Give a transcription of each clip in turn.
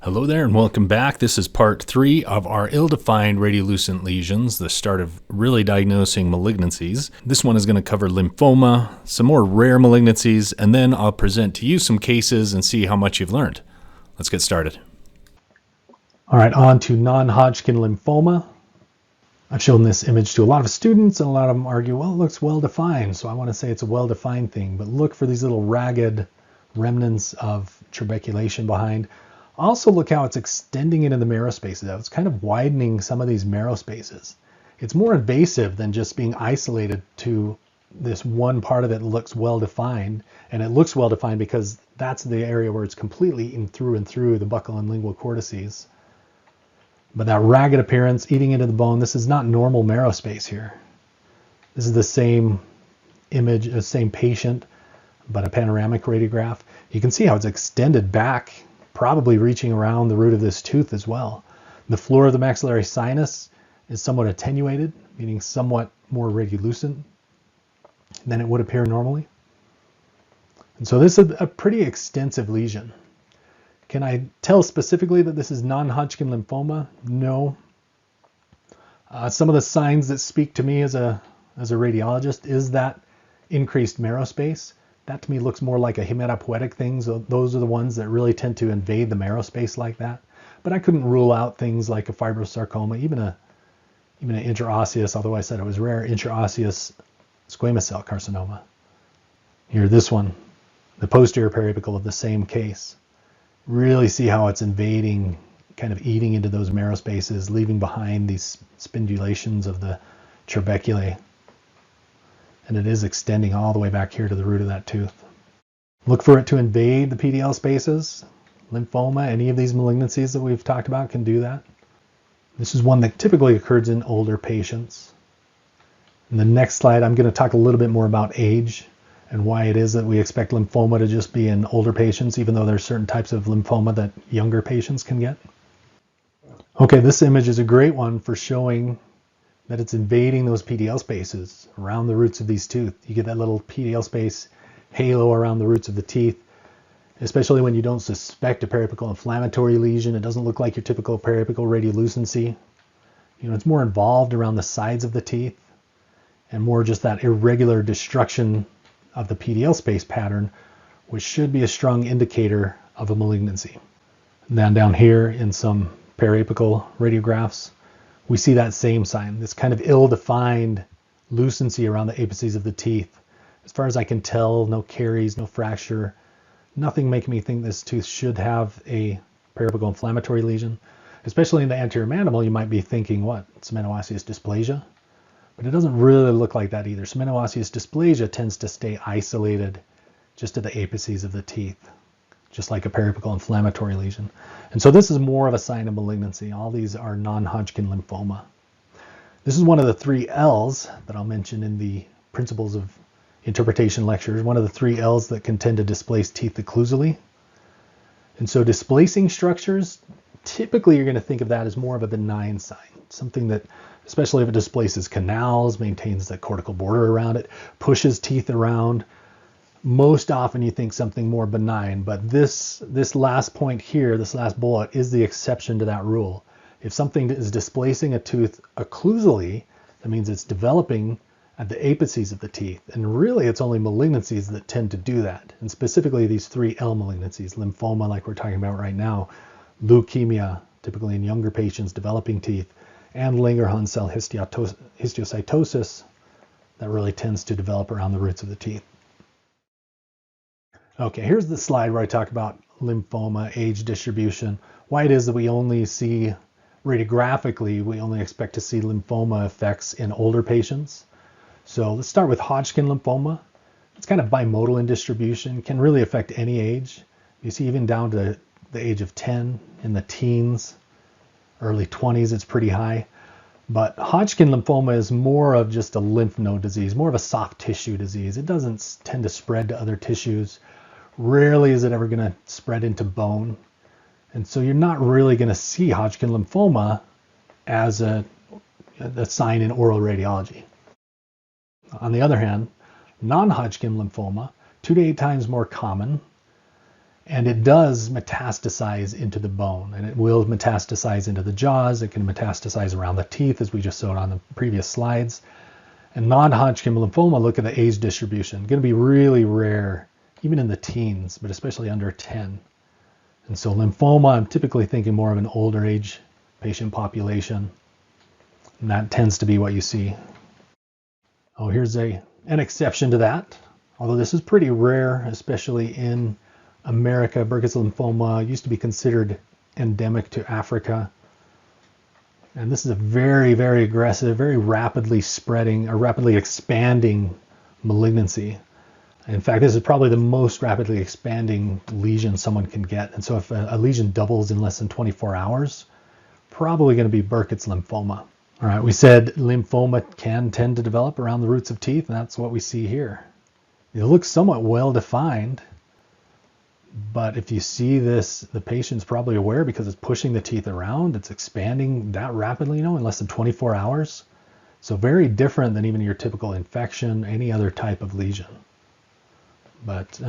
Hello there and welcome back. This is part 3 of our ill-defined radiolucent lesions, the start of really diagnosing malignancies. This one is going to cover lymphoma, some more rare malignancies, and then I'll present to you some cases and see how much you've learned. Let's get started. All right, on to non-Hodgkin lymphoma. I've shown this image to a lot of students and a lot of them argue, well, it looks well-defined, so I want to say it's a well-defined thing, but look for these little ragged remnants of trabeculation behind. Also look how it's extending into the marrow spaces. It's kind of widening some of these marrow spaces. It's more invasive than just being isolated to this one part of it looks well-defined. And it looks well-defined because that's the area where it's completely eaten through and through the buccal and lingual cortices. But that ragged appearance, eating into the bone, this is not normal marrow space here. This is the same image, the same patient, but a panoramic radiograph. You can see how it's extended back, probably reaching around the root of this tooth as well. The floor of the maxillary sinus is somewhat attenuated, meaning somewhat more radiolucent than it would appear normally. And so this is a pretty extensive lesion. Can I tell specifically that this is non-Hodgkin lymphoma? No. Some of the signs that speak to me as a radiologist is that increased marrow space. That to me looks more like a hematopoietic thing. So those are the ones that really tend to invade the marrow space like that. But I couldn't rule out things like a fibrosarcoma, even an interosseous, although I said it was rare, interosseous squamous cell carcinoma. Here, this one, the posterior periapical of the same case. Really see how it's invading, kind of eating into those marrow spaces, leaving behind these spindulations of the trabeculae. And it is extending all the way back here to the root of that tooth. Look for it to invade the PDL spaces. Lymphoma, any of these malignancies that we've talked about can do that. This is one that typically occurs in older patients. In the next slide, I'm going to talk a little bit more about age and why it is that we expect lymphoma to just be in older patients, even though there's certain types of lymphoma that younger patients can get. Okay, this image is a great one for showing that it's invading those PDL spaces around the roots of these teeth. You get that little PDL space halo around the roots of the teeth, especially when you don't suspect a periapical inflammatory lesion. It doesn't look like your typical periapical radiolucency. It's more involved around the sides of the teeth and more just that irregular destruction of the PDL space pattern, which should be a strong indicator of a malignancy. And then down here in some periapical radiographs, we see that same sign, this kind of ill-defined lucency around the apices of the teeth. As far as I can tell, no caries, no fracture, nothing making me think this tooth should have a periapical inflammatory lesion. Especially in the anterior mandible, you might be thinking, what, cemento-osseous dysplasia? But it doesn't really look like that either. Cemento-osseous dysplasia tends to stay isolated just to the apices of the teeth, just like a periapical inflammatory lesion. And so this is more of a sign of malignancy. All these are non-Hodgkin lymphoma. This is one of the 3 L's that I'll mention in the Principles of Interpretation lectures, one of the 3 L's that can tend to displace teeth occlusally. And so displacing structures, typically you're going to think of that as more of a benign sign, something that, especially if it displaces canals, maintains the cortical border around it, pushes teeth around. Most often you think something more benign, but this last point here, this last bullet, is the exception to that rule. If something is displacing a tooth occlusally, that means it's developing at the apices of the teeth. And really it's only malignancies that tend to do that. And specifically these 3 L malignancies, lymphoma like we're talking about right now, leukemia, typically in younger patients developing teeth, and Langerhans cell histiocytosis that really tends to develop around the roots of the teeth. Okay, here's the slide where I talk about lymphoma, age distribution, why it is that we only see, radiographically, we only expect to see lymphoma effects in older patients. So let's start with Hodgkin lymphoma. It's kind of bimodal in distribution, can really affect any age. You see even down to the age of 10, in the teens, early 20s, it's pretty high. But Hodgkin lymphoma is more of just a lymph node disease, more of a soft tissue disease. It doesn't tend to spread to other tissues. Rarely is it ever going to spread into bone. And so you're not really going to see Hodgkin lymphoma as a sign in oral radiology. On the other hand, non-Hodgkin lymphoma, 2 to 8 times more common, And it does metastasize into the bone, and it will metastasize into the jaws. It can metastasize around the teeth, as we just showed on the previous slides. And non-Hodgkin lymphoma, look at the age distribution. Going to be really rare, even in the teens, but especially under 10. And so lymphoma, I'm typically thinking more of an older age patient population. And that tends to be what you see. Oh, here's an exception to that. Although this is pretty rare, especially in America. Burkitt's lymphoma used to be considered endemic to Africa. And this is a very, very aggressive, very rapidly spreading, or rapidly expanding malignancy. In fact, this is probably the most rapidly expanding lesion someone can get. And so if a lesion doubles in less than 24 hours, probably going to be Burkitt's lymphoma. All right, we said lymphoma can tend to develop around the roots of teeth, and that's what we see here. It looks somewhat well defined. But if you see this, the patient's probably aware because it's pushing the teeth around. It's expanding that rapidly, in less than 24 hours. So very different than even your typical infection, any other type of lesion. But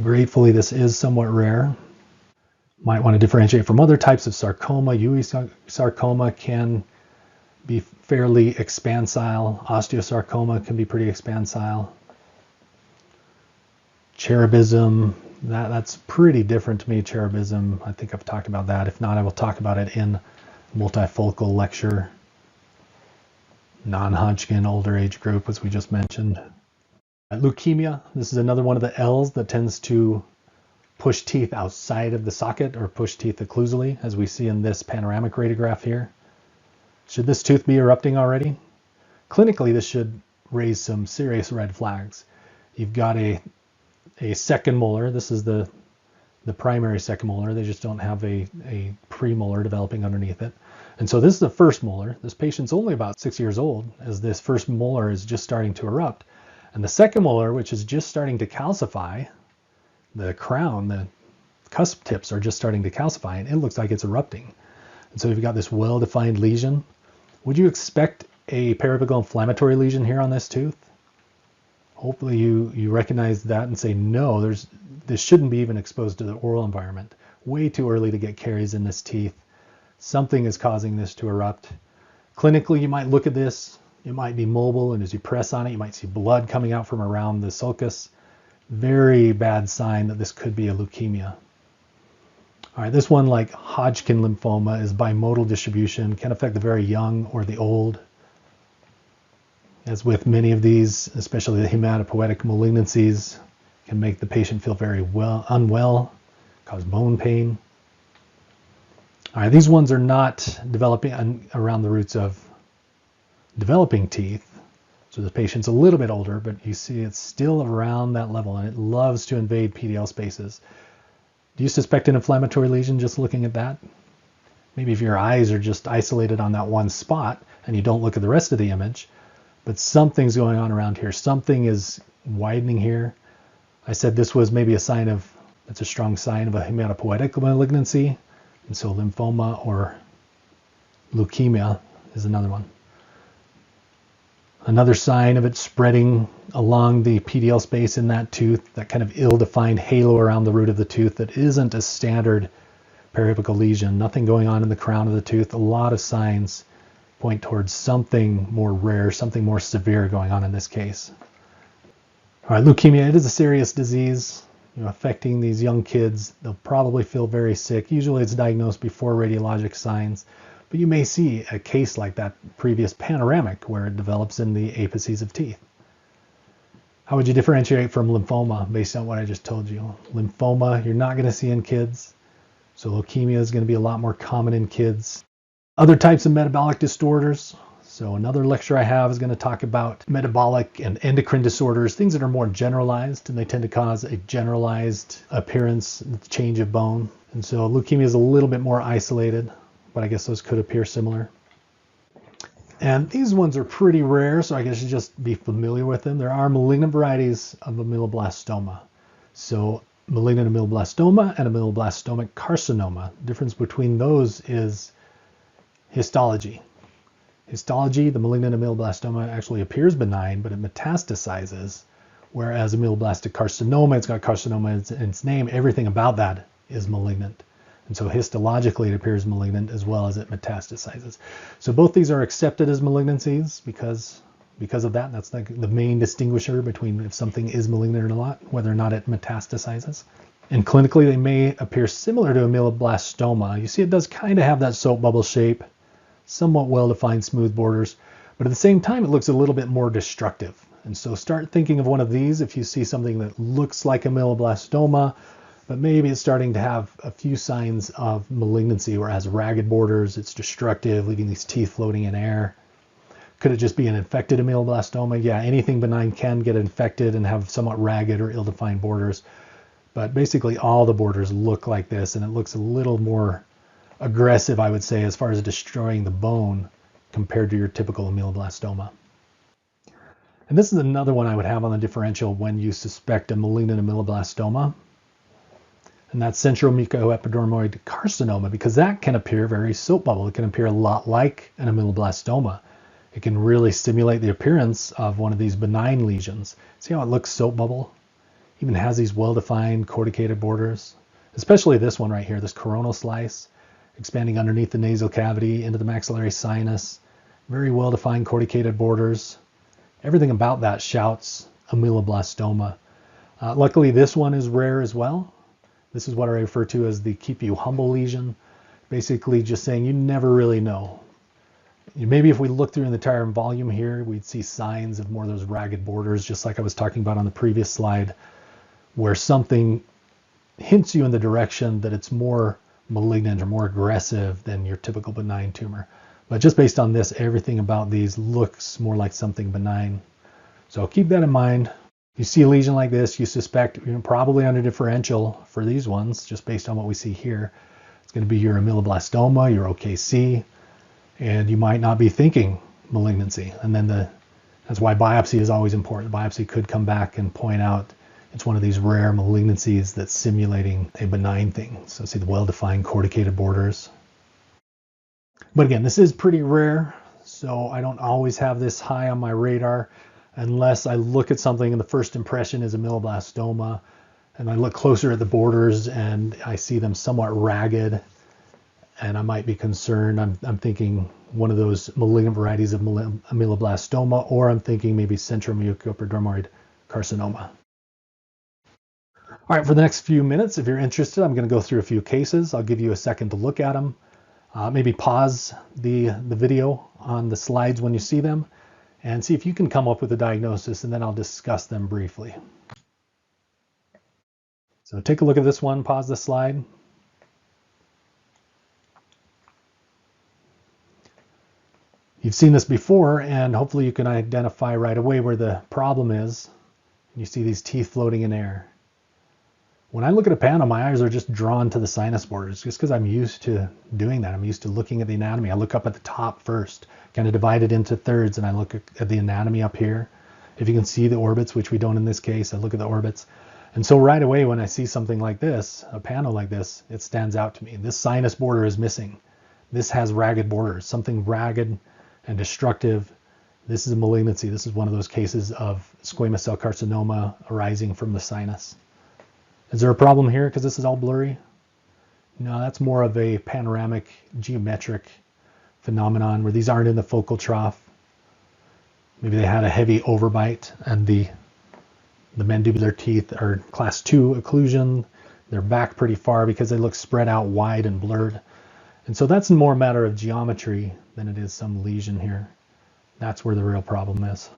gratefully, this is somewhat rare. Might want to differentiate from other types of sarcoma. Ewing sarcoma can be fairly expansile. Osteosarcoma can be pretty expansile. Cherubism, that's pretty different to me, cherubism. I think I've talked about that. If not, I will talk about it in multifocal lecture. Non-Hodgkin, older age group, as we just mentioned. Leukemia, this is another one of the L's that tends to push teeth outside of the socket or push teeth occlusally, as we see in this panoramic radiograph here. Should this tooth be erupting already? Clinically, this should raise some serious red flags. You've got a second molar. This is the primary second molar. They just don't have a premolar developing underneath it. And so this is the first molar. This patient's only about 6 years old as this first molar is just starting to erupt. And the second molar, which is just starting to calcify, the crown, the cusp tips are just starting to calcify, and it looks like it's erupting. And so you've got this well-defined lesion. Would you expect a periapical inflammatory lesion here on this tooth? Hopefully you recognize that and say, no, this shouldn't be even exposed to the oral environment. Way too early to get caries in this teeth. Something is causing this to erupt. Clinically, you might look at this. It might be mobile, and as you press on it, you might see blood coming out from around the sulcus. Very bad sign that this could be a leukemia. All right, this one, like Hodgkin lymphoma, is bimodal distribution, can affect the very young or the old. As with many of these, especially the hematopoietic malignancies, can make the patient feel very unwell, cause bone pain. All right, these ones are not developing around the roots of developing teeth. So the patient's a little bit older, but you see it's still around that level, and it loves to invade PDL spaces. Do you suspect an inflammatory lesion just looking at that? Maybe if your eyes are just isolated on that one spot and you don't look at the rest of the image, but something's going on around here. Something is widening here. I said this was maybe a sign of, that's a strong sign of a hematopoietic malignancy. And so lymphoma or leukemia is another one. Another sign of it spreading along the PDL space in that tooth, that kind of ill-defined halo around the root of the tooth that isn't a standard periapical lesion. Nothing going on in the crown of the tooth. A lot of signs point towards something more rare, something more severe going on in this case. All right, leukemia, it is a serious disease, affecting these young kids. They'll probably feel very sick. Usually it's diagnosed before radiologic signs, but you may see a case like that previous panoramic where it develops in the apices of teeth. How would you differentiate from lymphoma based on what I just told you? Lymphoma, you're not going to see in kids, so leukemia is going to be a lot more common in kids. Other types of metabolic disorders. So another lecture I have is going to talk about metabolic and endocrine disorders, things that are more generalized, and they tend to cause a generalized appearance, change of bone. And so leukemia is a little bit more isolated, but I guess those could appear similar. And these ones are pretty rare, so I guess you just be familiar with them. There are malignant varieties of ameloblastoma. So malignant ameloblastoma and ameloblastomic carcinoma. The difference between those is histology. Histology, the malignant ameloblastoma actually appears benign, but it metastasizes Whereas ameloblastoma carcinoma, it's got carcinoma in its name. Everything about that is malignant. And so histologically it appears malignant as well as it metastasizes. So both these are accepted as malignancies because of that. That's the main distinguisher between if something is malignant or not, whether or not it metastasizes. And clinically they may appear similar to ameloblastoma. You see it does kind of have that soap bubble shape, somewhat well-defined smooth borders, but at the same time it looks a little bit more destructive. And so start thinking of one of these if you see something that looks like ameloblastoma, but maybe it's starting to have a few signs of malignancy where it has ragged borders, it's destructive, leaving these teeth floating in air. Could it just be an infected ameloblastoma? Yeah, anything benign can get infected and have somewhat ragged or ill-defined borders. But basically all the borders look like this, and it looks a little more aggressive, I would say, as far as destroying the bone compared to your typical ameloblastoma. And this is another one I would have on the differential when you suspect a malignant ameloblastoma. And that's central mucoepidermoid carcinoma, because that can appear very soap bubble. It can appear a lot like an ameloblastoma. It can really stimulate the appearance of one of these benign lesions. See how it looks soap bubble? Even has these well-defined corticated borders, especially this one right here, this coronal slice, expanding underneath the nasal cavity into the maxillary sinus, very well-defined corticated borders. Everything about that shouts ameloblastoma. Luckily, this one is rare as well. This is what I refer to as the keep you humble lesion. Basically just saying you never really know. Maybe if we look through the entire volume here, we'd see signs of more of those ragged borders, just like I was talking about on the previous slide, where something hints you in the direction that it's more malignant or more aggressive than your typical benign tumor. But just based on this, everything about these looks more like something benign. So keep that in mind. You see a lesion like this, you suspect probably under differential for these ones, just based on what we see here. It's going to be your ameloblastoma, your OKC, and you might not be thinking malignancy. And then that's why biopsy is always important. Biopsy could come back and point out it's one of these rare malignancies that's simulating a benign thing. So see the well-defined corticated borders. But again, this is pretty rare, so I don't always have this high on my radar unless I look at something and the first impression is ameloblastoma, and I look closer at the borders and I see them somewhat ragged, and I might be concerned. I'm thinking one of those malignant varieties of ameloblastoma, or I'm thinking maybe central mucoepidermoid carcinoma. All right, for the next few minutes, if you're interested, I'm going to go through a few cases. I'll give you a second to look at them. Maybe pause the video on the slides when you see them and see if you can come up with a diagnosis, and then I'll discuss them briefly. So take a look at this one, pause the slide. You've seen this before, and hopefully you can identify right away where the problem is. You see these teeth floating in air. When I look at a panel, my eyes are just drawn to the sinus borders, just because I'm used to doing that. I'm used to looking at the anatomy. I look up at the top first, kind of divide it into thirds, and I look at the anatomy up here. If you can see the orbits, which we don't in this case, I look at the orbits. And so right away when I see something like this, a panel like this, it stands out to me. This sinus border is missing. This has ragged borders, something ragged and destructive. This is a malignancy. This is one of those cases of squamous cell carcinoma arising from the sinus. Is there a problem here because this is all blurry? No, that's more of a panoramic geometric phenomenon where these aren't in the focal trough. Maybe they had a heavy overbite and the mandibular teeth are class 2 occlusion. They're back pretty far because they look spread out wide and blurred. And so that's more a matter of geometry than it is some lesion here. That's where the real problem is.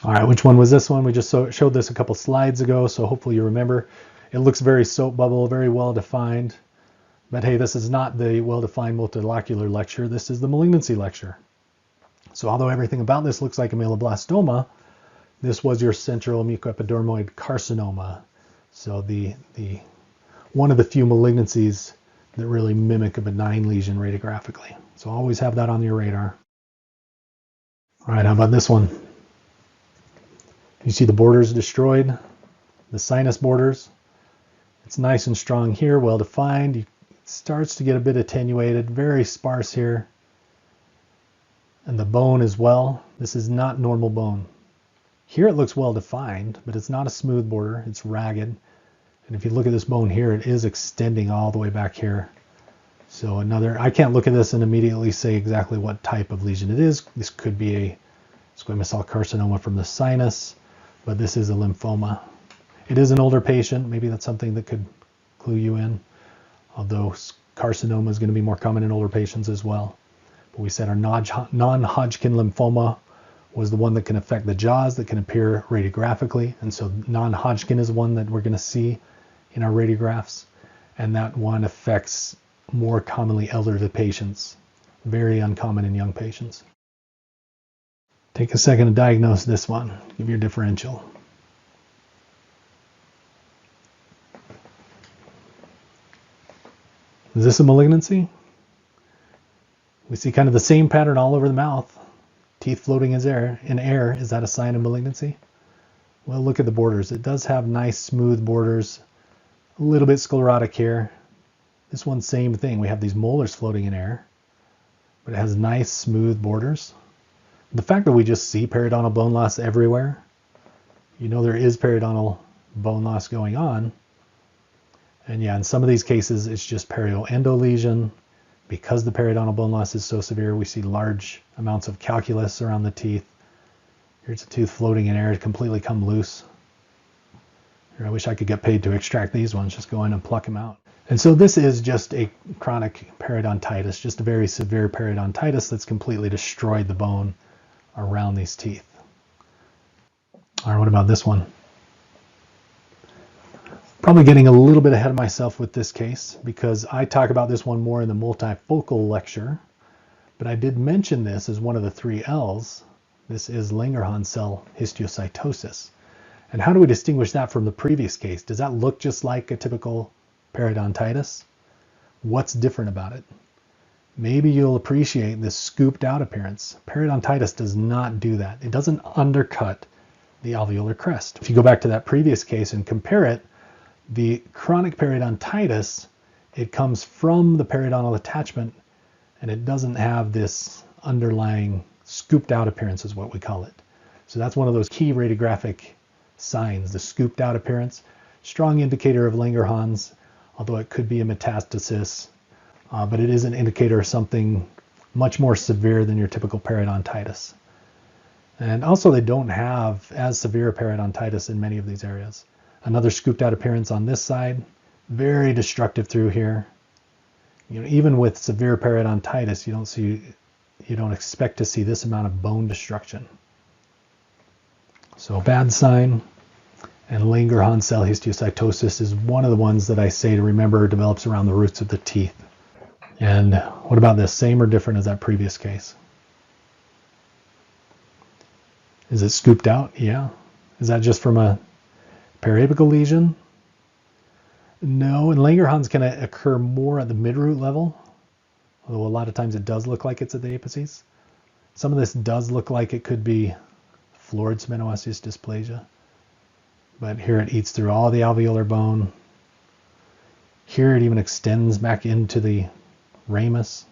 All right, which one was this one? We just showed this a couple slides ago, so hopefully you remember. It looks very soap bubble, very well defined. But hey, this is not the well-defined multilocular lecture. This is the malignancy lecture. So although everything about this looks like ameloblastoma, this was your central mucoepidermoid carcinoma. So the one of the few malignancies that really mimic a benign lesion radiographically. So always have that on your radar. All right, how about this one? You see the borders destroyed, the sinus borders. It's nice and strong here, well defined. It starts to get a bit attenuated, very sparse here. And the bone as well. This is not normal bone. Here it looks well defined, but it's not a smooth border, it's ragged. And if you look at this bone here, it is extending all the way back here. So I can't look at this and immediately say exactly what type of lesion it is. This could be a squamous cell carcinoma from the sinus, but this is a lymphoma. It is an older patient. Maybe that's something that could clue you in, although carcinoma is going to be more common in older patients as well. But we said our non-Hodgkin lymphoma was the one that can affect the jaws, that can appear radiographically. And so non-Hodgkin is one that we're going to see in our radiographs. And that one affects more commonly elderly patients, very uncommon in young patients. Take a second to diagnose this one. Give your differential. Is this a malignancy? We see kind of the same pattern all over the mouth. Teeth floating in air. Is that a sign of malignancy? Well, look at the borders. It does have nice smooth borders. A little bit sclerotic here. This one, same thing. We have these molars floating in air, but it has nice smooth borders. The fact that we just see periodontal bone loss everywhere, you know there is periodontal bone loss going on. And yeah, in some of these cases, it's just perioendo lesion. Because the periodontal bone loss is so severe, we see large amounts of calculus around the teeth. Here's a tooth floating in air, completely come loose. Here, I wish I could get paid to extract these ones, just go in and pluck them out. And so this is just a chronic periodontitis, just a very severe periodontitis that's completely destroyed the bone around these teeth. All right, what about this one? Probably getting a little bit ahead of myself with this case because I talk about this one more in the multifocal lecture, but I did mention this as one of the 3 L's. This is Langerhans cell histiocytosis. And how do we distinguish that from the previous case? Does that look just like a typical periodontitis? What's different about it? Maybe you'll appreciate this scooped out appearance. Periodontitis does not do that. It doesn't undercut the alveolar crest. If you go back to that previous case and compare it, the chronic periodontitis, it comes from the periodontal attachment and it doesn't have this underlying scooped out appearance is what we call it. So that's one of those key radiographic signs, the scooped out appearance. Strong indicator of Langerhans, although it could be a metastasis, but it is an indicator of something much more severe than your typical periodontitis. And also they don't have as severe periodontitis in many of these areas. Another scooped out appearance on this side, very destructive through here. You know, even with severe periodontitis, you don't expect to see this amount of bone destruction. So bad sign. And Langerhans cell histiocytosis is one of the ones that I say to remember develops around the roots of the teeth. And what about this? Same or different as that previous case? Is it scooped out? Yeah. Is that just from a periapical lesion? No, and Langerhans can occur more at the midroot level, although a lot of times it does look like it's at the apices. Some of this does look like it could be florid sphenoosseous dysplasia, but here it eats through all the alveolar bone. Here it even extends back into the ramus.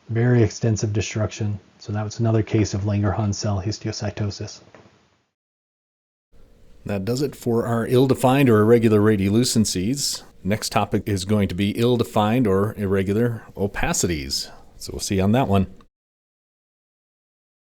Very extensive destruction. So that was another case of Langerhans cell histiocytosis. That does it for our ill-defined or irregular radiolucencies. Next topic is going to be ill-defined or irregular opacities. So we'll see you on that one.